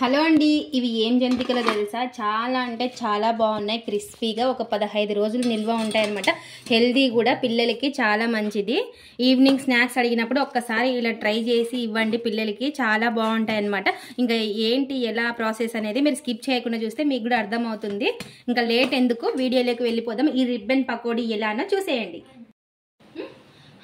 Hello అండి, ఇవి ఏం జంతికలో తెలుసా? చాలా అంటే చాలా బాగున్నాయి. క్రిస్పీగా ఒక 15 రోజులు నిల్వ ఉంటాయన్నమాట. హెల్దీ కూడా, పిల్లలకి చాలా మంచిది. ఈవినింగ్ స్నాక్స్ అడిగినప్పుడు ఒక్కసారి ఇలా ట్రై చేసి ఇవ్వండి పిల్లలకి, చాలా బాగుంటాయి అన్నమాట. ఇంకా ఏంటి ఎలా ప్రాసెస్ అనేది మీరు స్కిప్ చేయకుండా చూస్తే మీకు కూడా అర్థమవుతుంది. ఇంకా లేట్ ఎందుకు, వీడియోలోకి వెళ్ళిపోదాం. ఈ రిబ్బన్ పకోడీ ఎలానో చూసేయండి.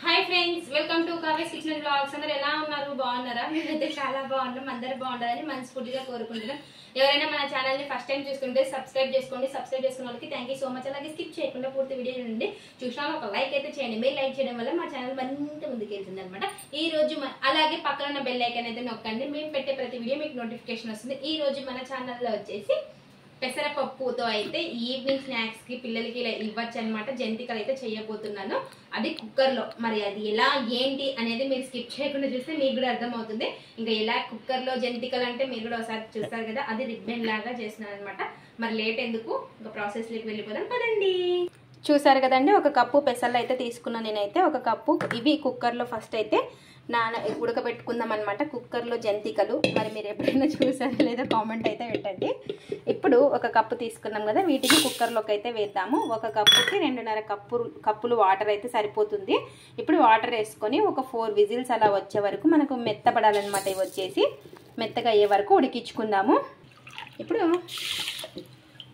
Hi friends, welcome to Kavya's kitchen blogs. అందరు ఎలా ఉన్నారు? బాగున్నారా? మేమైతే చాలా బాగున్నాం. అందరు బాగుండాలని మనస్ఫూర్తిగా కోరుకుంటున్నాం. ఎవరైనా మన ఛానల్ ని ఫస్ట్ టైం చూస్తుంటే సబ్స్క్రైబ్ చేసుకోండి. సబ్స్క్రైబ్ చేసుకున్న వాళ్ళకి థ్యాంక్ యూ సో మచ్. అలాగే స్కిప్ చేయకుండా పూర్తి వీడియో నుండి చూసినా ఒక లైక్ అయితే చేయండి. మీరు లైక్ చేయడం వల్ల మా ఛానల్ మరింత ముందుకు వెళ్తుంది అనమాట. ఈ రోజు అలాగే పక్కన ఉన్న బెల్ ఐకాన్ అయితే నొక్కండి. మేము పెట్టే ప్రతి వీడియో మీకు నోటిఫికేషన్ వస్తుంది. ఈ రోజు మన ఛానల్లో వచ్చేసి పెసరపప్పుతో అయితే ఈవినింగ్ స్నాక్స్ కి పిల్లలకి ఇలా ఇవ్వచ్చు అనమాట. జంతికలు అయితే చేయబోతున్నాను, అది కుక్కర్ లో. మరి అది ఎలా ఏంటి అనేది మీరు స్కిప్ చేయకుండా చూస్తే మీకు కూడా అర్థమవుతుంది. ఇంకా ఎలా కుక్కర్ లో జంతికలు అంటే మీరు కూడా ఒకసారి చూస్తారు కదా, అది రిబ్బన్ లాగా చేస్తున్నాను అనమాట. మరి లేట్ ఎందుకు, ఇంకా ప్రాసెస్ లోకి వెళ్ళిపోదాం పదండి. చూసారు కదండి, ఒక కప్పు పెసర్లు అయితే తీసుకున్నాను నేనైతే. ఒక కప్పు ఇవి కుక్కర్ లో ఫస్ట్ అయితే ఉడకబెట్టుకుందాం అనమాట. కుక్కర్లో జంతికలు మరి మీరు ఎప్పుడైనా చూసారో లేదో కామెంట్ అయితే పెట్టండి. ఇప్పుడు ఒక కప్పు తీసుకున్నాం కదా, వీటిని కుక్కర్లోకి అయితే వేద్దాము. ఒక కప్పుకి 2.5 కప్పులు వాటర్ అయితే సరిపోతుంది. ఇప్పుడు వాటర్ వేసుకొని ఒక 4 విజిల్స్ అలా వచ్చే వరకు మనకు మెత్తపడాలన్నమాట. ఇవి వచ్చేసి మెత్తగా అయ్యే వరకు ఉడికించుకుందాము. ఇప్పుడు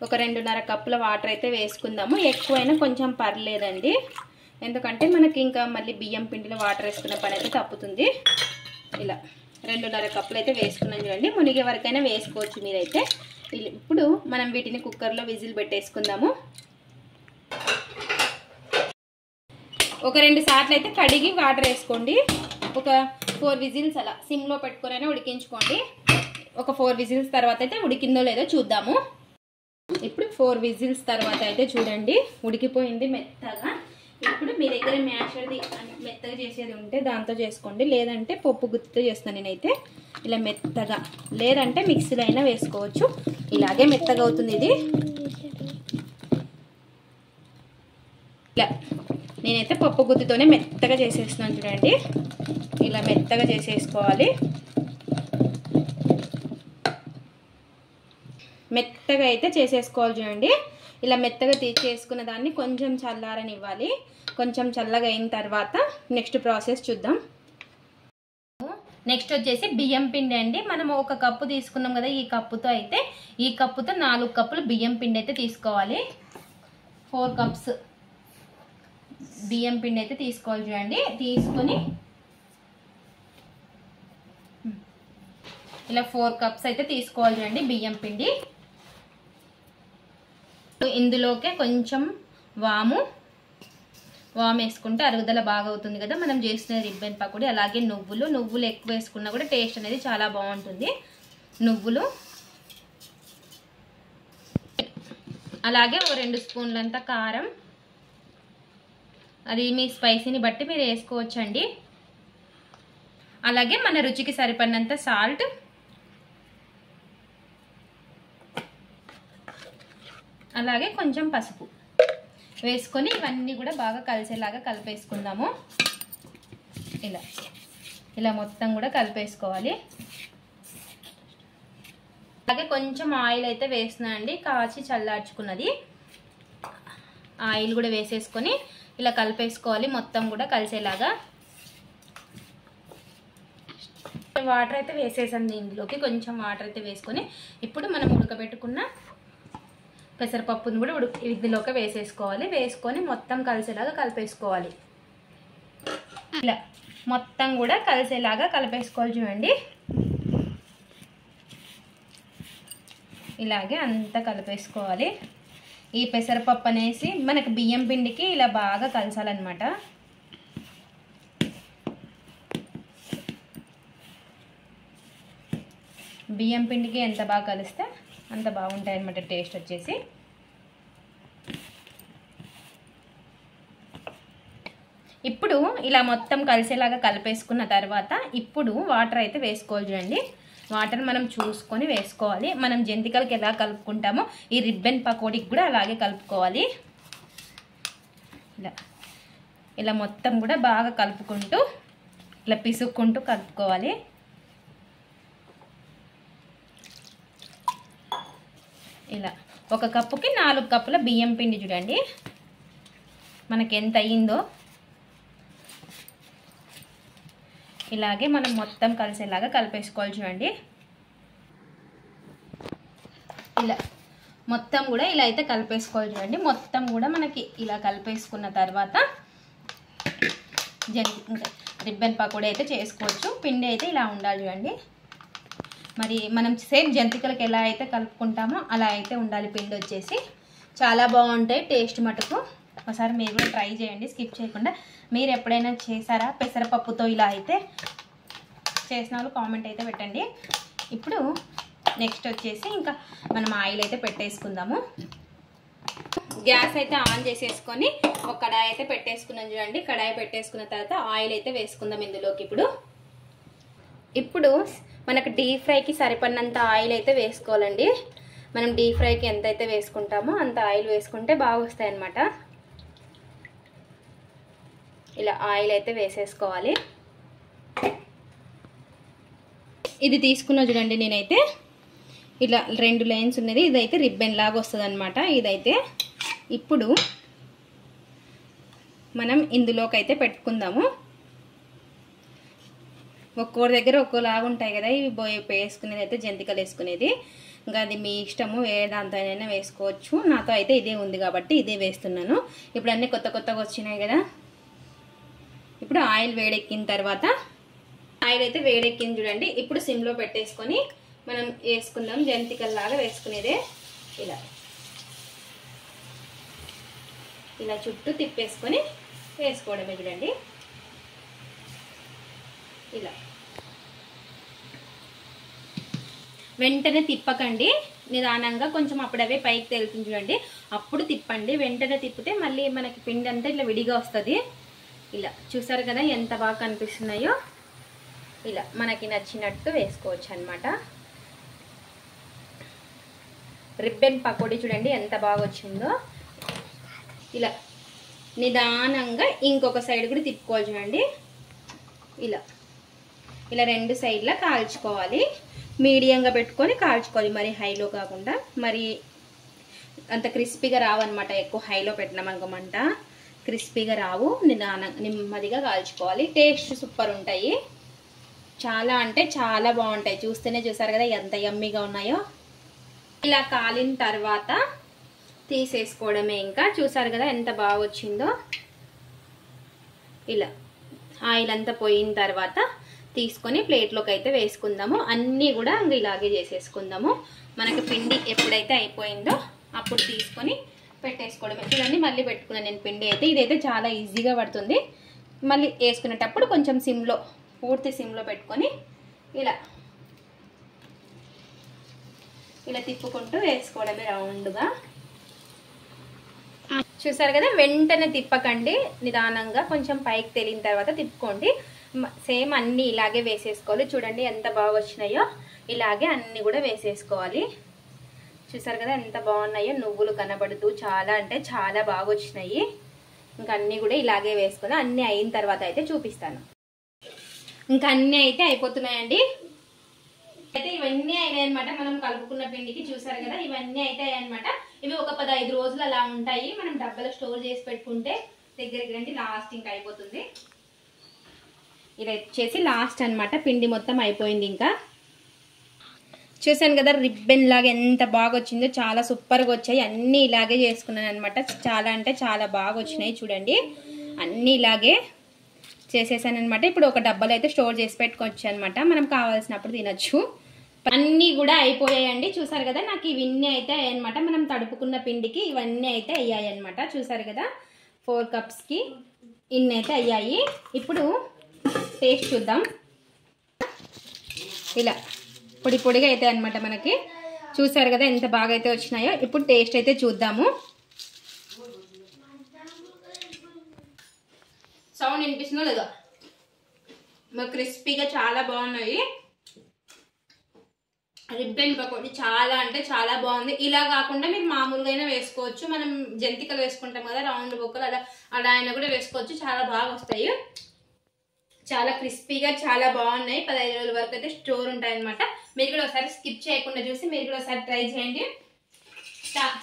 ఒక 2.5 కప్పుల వాటర్ అయితే వేసుకుందాము. ఎక్కువైనా కొంచెం పర్లేదండి, ఎందుకంటే మనకి ఇంకా మళ్ళీ బియ్యం పిండిలో వాటర్ వేసుకున్న పని అయితే తప్పుతుంది. ఇలా 2.5 కప్పులు అయితే వేసుకున్నాం చూడండి. మునిగే వరకైనా వేసుకోవచ్చు మీరైతే. ఇప్పుడు మనం వీటిని కుక్కర్లో విజిల్ పెట్టేసుకుందాము. ఒక 2 సార్లు అయితే కడిగి వాటర్ వేసుకోండి. ఒక 4 విజిల్స్ అలా సిమ్లో పెట్టుకొని ఉడికించుకోండి. ఒక 4 విజిల్స్ తర్వాత అయితే ఉడికిందో లేదో చూద్దాము. ఇప్పుడు 4 విజిల్స్ తర్వాత అయితే చూడండి ఉడికిపోయింది మెత్తగా. ఇప్పుడు మీ దగ్గర మ్యాషర్ది మెత్తగా చేసేది ఉంటే దాంతో చేసుకోండి, లేదంటే పప్పు గుత్తితో చేస్తాను నేనైతే. ఇలా మెత్తగా, లేదంటే మిక్సీలో అయినా వేసుకోవచ్చు. ఇలాగే మెత్తగా అవుతుంది ఇది. ఇలా నేనైతే పప్పు గుత్తితోనే మెత్తగా చేసేస్తున్నాను చూడండి. ఇలా మెత్తగా చేసేసుకోవాలి. మెత్తగా అయితే చేసేసుకోవాలి చూడండి. ఇలా మెత్తగా చేసుకున్న దాన్ని కొంచెం చల్లారనివ్వాలి. కొంచెం చల్లగా అయిన తర్వాత నెక్స్ట్ ప్రాసెస్ చూద్దాం. నెక్స్ట్ వచ్చేసి బియ్యం పిండి అండి. మనం ఒక కప్పు తీసుకున్నాం కదా, ఈ కప్పుతో అయితే ఈ కప్పుతో 4 కప్పులు బియ్యం పిండి అయితే తీసుకోవాలి. 4 కప్స్ బియ్యం పిండి అయితే తీసుకోవాలి చూడండి. తీసుకొని ఇలా 4 కప్స్ అయితే తీసుకోవాలి చూడండి బియ్యం పిండి. ఇందులోకే కొంచెం వాము వేసుకుంటే అరుగుదల బాగా అవుతుంది కదా మనం చేసిన రిబ్బన్ పకోడీ. అలాగే నువ్వులు ఎక్కువ వేసుకున్నా కూడా టేస్ట్ అనేది చాలా బాగుంటుంది. నువ్వులు, అలాగే ఓ 2 స్పూన్లంత కారం, అది మీ స్పైసీని బట్టి మీరు వేసుకోవచ్చండి. అలాగే మన రుచికి సరిపడినంత సాల్ట్, అలాగే కొంచెం పసుపు వేసుకొని ఇవన్నీ కూడా బాగా కలిసేలాగా కలిపేసుకుందాము. ఇలా మొత్తం కూడా కలిపేసుకోవాలి. అలాగే కొంచెం ఆయిల్ అయితే వేస్తున్నానండి, కాచి చల్లార్చుకున్నది. ఆయిల్ కూడా వేసేసుకొని ఇలా కలిపేసుకోవాలి మొత్తం కూడా కలిసేలాగా. వాటర్ అయితే వేసేసండి, ఇందులోకి కొంచెం వాటర్ అయితే వేసుకొని ఇప్పుడు మనం ఉడకబెట్టుకున్న పెసరపప్పుని కూడా ఇందులోకి వేసేసుకోవాలి. వేసుకొని మొత్తం కలిసేలాగా కలిపేసుకోవాలి. ఇలా మొత్తం కూడా కలిసేలాగా కలిపేసుకోవాలి చూడండి. ఇలాగే అంతా కలిపేసుకోవాలి. ఈ పెసరపప్పు అనేసి మనకు బియ్యం పిండికి ఇలా బాగా కలసాలన్నమాట. బియ్యం పిండికి ఎంత బాగా కలిస్తే అంత బాగుంటాయి అన్నమాట టేస్ట్ వచ్చేసి. ఇప్పుడు ఇలా మొత్తం కలిసేలాగా కలిపేసుకున్న తర్వాత ఇప్పుడు వాటర్ అయితే వేసుకోవాలి చూడండి. వాటర్ మనం చూసుకొని వేసుకోవాలి. మనం జంతికలకి ఎలా కలుపుకుంటామో ఈ రిబ్బన్ పకోడీకి కూడా అలాగే కలుపుకోవాలి. ఇలా మొత్తం కూడా బాగా కలుపుకుంటూ ఇలా పిసుక్కుంటూ కలుపుకోవాలి. ఇలా 1 కప్పుకి 4 కప్పుల బియ్యం పిండి చూడండి మనకి ఎంత అయ్యిందో. ఇలాగే మనం మొత్తం కలిసేలాగా కలిపేసుకోవాలి చూడండి. ఇలా మొత్తం కూడా ఇలా అయితే కలిపేసుకోవాలి చూడండి. మొత్తం కూడా మనకి ఇలా కలిపేసుకున్న తర్వాత రిబ్బన్ పకోడీ అయితే చేసుకోవచ్చు. పిండి అయితే ఇలా ఉండాలి చూడండి. మరి మనం సేమ్ జంతికలకి ఎలా అయితే కలుపుకుంటామో అలా అయితే ఉండాలి పిండి వచ్చేసి. చాలా బాగుంటాయి టేస్ట్ మటుకు. ఒకసారి మీరు కూడా ట్రై చేయండి స్కిప్ చేయకుండా. మీరు ఎప్పుడైనా చేశారా పెసరపప్పుతో ఇలా అయితే? చేసిన వాళ్ళు కామెంట్ అయితే పెట్టండి. ఇప్పుడు నెక్స్ట్ వచ్చేసి ఇంకా మనం ఆయిల్ అయితే పెట్టేసుకుందాము. గ్యాస్ అయితే ఆన్ చేసేసుకొని ఒక కడాయి అయితే పెట్టేసుకున్నాం చూడండి. కడాయి పెట్టేసుకున్న తర్వాత ఆయిల్ అయితే వేసుకుందాం ఇందులోకి. ఇప్పుడు మనకు డీప్ ఫ్రైకి సరిపడినంత ఆయిల్ అయితే వేసుకోవాలండి. మనం డీప్ ఫ్రైకి ఎంత అయితే వేసుకుంటామో అంత ఆయిల్ వేసుకుంటే బాగా వస్తాయి అన్నమాట. ఇలా ఆయిల్ అయితే వేసేసుకోవాలి. ఇది తీసుకున్నా చూడండి నేనైతే ఇలా 2 లైన్స్ ఉన్నది. ఇదైతే రిబ్బన్ లాగా వస్తుంది అనమాట. ఇదైతే ఇప్పుడు మనం ఇందులోకి అయితే పెట్టుకుందాము. ఒక్కొక్కరి దగ్గర ఒక్కోలాగా ఉంటాయి కదా ఇవి వేసుకునేది అయితే జంతికలు వేసుకునేది. ఇంకా అది మీ ఇష్టము, ఏ దాంతోనైనా వేసుకోవచ్చు. నాతో అయితే ఇదే ఉంది కాబట్టి ఇదే వేస్తున్నాను. ఇప్పుడు అన్నీ కొత్తగా వచ్చినాయి కదా. ఇప్పుడు ఆయిల్ వేడెక్కిన తర్వాత ఆయిల్ అయితే వేడెక్కింది చూడండి. ఇప్పుడు సిమ్లో పెట్టేసుకొని మనం వేసుకుందాం. జంతికల్లాగా వేసుకునేదే. ఇలా చుట్టూ తిప్పేసుకొని వేసుకోవడమే చూడండి. ఇలా వెంటనే తిప్పకండి, నిదానంగా కొంచెం అప్పుడవే పైకి తేలుతుంది చూడండి. అప్పుడు తిప్పండి. వెంటనే తిప్పితే మళ్ళీ మనకి పిండి అంతా ఇట్లా విడిగా వస్తుంది. ఇలా చూసారు కదా ఎంత బాగా కనిపిస్తున్నాయో. ఇలా మనకి నచ్చినట్టు వేసుకోవచ్చు అన్నమాట. రిబ్బన్ పకోడీ చూడండి ఎంత బాగా వచ్చిందో. ఇలా నిదానంగా ఇంకొక సైడ్ కూడా తిప్పుకోవాలి చూడండి. ఇలా 2 సైడ్లా కాల్చుకోవాలి. మీడియంగా పెట్టుకొని కాల్చుకోవాలి. మరి హైలో కాకుండా, మరి అంత క్రిస్పీగా రావన్నమాట. ఎక్కువ హైలో పెట్టినామనుకో మంట క్రిస్పీగా రావు. నెమ్మదిగా కాల్చుకోవాలి. టేస్ట్ సూపర్ ఉంటాయి. చాలా అంటే చాలా బాగుంటాయి. చూస్తేనే చూసారు కదా ఎంత యమ్మీగా ఉన్నాయో. ఇలా కాలిన తర్వాత తీసేసుకోవడమే. ఇంకా చూసారు కదా ఎంత బాగా వచ్చిందో. ఇలా ఆయిల్ అంతా పోయిన తర్వాత తీసుకొని ప్లేట్లోకి అయితే వేసుకుందాము. అన్నీ కూడా ఇలాగే చేసేసుకుందాము. మనకి పిండి ఎప్పుడైతే అయిపోయిందో అప్పుడు తీసుకొని పెట్టేసుకోవడమే. చూడండి మళ్ళీ పెట్టుకున్నాను నేను పిండి అయితే. ఇదైతే చాలా ఈజీగా పడుతుంది. మళ్ళీ వేసుకునేటప్పుడు కొంచెం సిమ్లో, పూర్తి సిమ్లో పెట్టుకొని ఇలా తిప్పుకుంటూ వేసుకోవడమే రౌండ్గా. చూసారు కదా వెంటనే తిప్పకండి, నిదానంగా కొంచెం పైకి తేలిన తర్వాత తిప్పుకోండి. సేమ్ అన్నీ ఇలాగే వేసేసుకోవాలి. చూడండి ఎంత బాగా వచ్చినాయో. ఇలాగే అన్నీ కూడా వేసేసుకోవాలి. చూసారు కదా ఎంత బాగున్నాయో. నువ్వులు కనబడుతూ చాలా అంటే చాలా బాగా వచ్చినాయి. ఇంకా అన్నీ కూడా ఇలాగే వేసుకొని అన్నీ అయిన తర్వాత అయితే చూపిస్తాను. ఇంకా అన్నీ అయితే అయిపోతున్నాయండి. అయితే ఇవన్నీ అయినాయి అనమాట. మనం కలుపుకున్న పిండికి చూసారు కదా ఇవన్నీ అయితే అయ్యాయన్నమాట. ఇవి ఒక 15 రోజులు అలా ఉంటాయి. మనం డబ్బాలో స్టోర్ చేసి పెట్టుకుంటే దగ్గరికి రండి లాస్ట్ ఇంకా అయిపోతుంది. ఇది వచ్చేసి లాస్ట్ అనమాట. పిండి మొత్తం అయిపోయింది. ఇంకా చూసాను కదా రిబ్బన్ లాగా ఎంత బాగా వచ్చిందో. చాలా సూపర్గా వచ్చాయి. అన్నీ ఇలాగే చేసుకున్నాను అనమాట. చాలా అంటే చాలా బాగా వచ్చినాయి. చూడండి అన్నీ ఇలాగే చేసేసాను అనమాట. ఇప్పుడు ఒక డబ్బాలో అయితే స్టోర్ చేసి పెట్టుకోవచ్చు అనమాట. మనం కావాల్సినప్పుడు తినచ్చు. అన్నీ కూడా అయిపోయాయండి. చూసారు కదా నాకు ఇవన్నీ అయితే అయ్యాయన్నమాట. మనం తడుపుకున్న పిండికి ఇవన్నీ అయితే అయ్యాయి అనమాట. చూసారు కదా 4 కప్స్కి ఇన్ని అయితే అయ్యాయి. ఇప్పుడు టేస్ట్ చూద్దాం. ఇలా పొడి పొడిగా అయితే అనమాట మనకి. చూసారు కదా ఎంత బాగా అయితే వచ్చినాయో. ఇప్పుడు టేస్ట్ అయితే చూద్దాము. సౌండ్ వినిపిస్తుందో లేదో. క్రిస్పీగా చాలా బాగున్నాయి. రిబ్బన్ పకోడీ చాలా అంటే చాలా బాగుంది. ఇలా కాకుండా మీరు మామూలుగా అయినా వేసుకోవచ్చు. మనం జంతికలు వేసుకుంటాం కదా రౌండ్ బొక్కలు, అలా అయినా కూడా వేసుకోవచ్చు. చాలా బాగా వస్తాయి. చాలా క్రిస్పీగా చాలా బాగున్నాయి. 15 రోజుల వరకు అయితే స్టోర్ ఉంటాయి అనమాట. మీరు కూడా ఒకసారి స్కిప్ చేయకుండా చూసి మీరు కూడా ఒకసారి ట్రై చేయండి.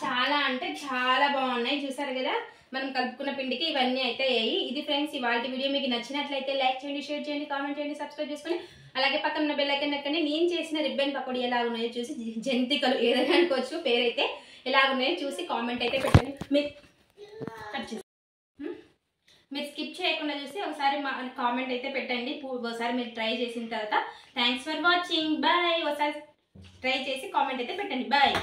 చాలా అంటే చాలా బాగున్నాయి. చూసారు కదా మనం కలుపుకున్న పిండికి ఇవన్నీ అయితే అయ్యాయి. ఇది ఫ్రెండ్స్ ఇవాళ వీడియో. మీకు నచ్చినట్లయితే లైక్ చేయండి, షేర్ చేయండి, కామెంట్ చేయండి, సబ్స్క్రైబ్ చేసుకొని అలాగే పక్కన ఉన్న బెల్ ఐకాన్ నొక్కండి. నేను చేసిన రిబ్బన్ పకోడీ ఎలా ఉన్నాయో చూసి, జంతికలు ఏదైనా అనుకోవచ్చు పేరైతే, ఎలా ఉన్నాయో చూసి కామెంట్ అయితే పెట్టండి. మీరు స్కిప్ చేయకుండా చూసి ఒకసారి కామెంట్ అయితే పెట్టండి. ఒకసారి మీరు ట్రై చేసిన తర్వాత థ్యాంక్స్ ఫర్ వాచింగ్, బాయ్. ఒకసారి ట్రై చేసి కామెంట్ అయితే పెట్టండి, బాయ్.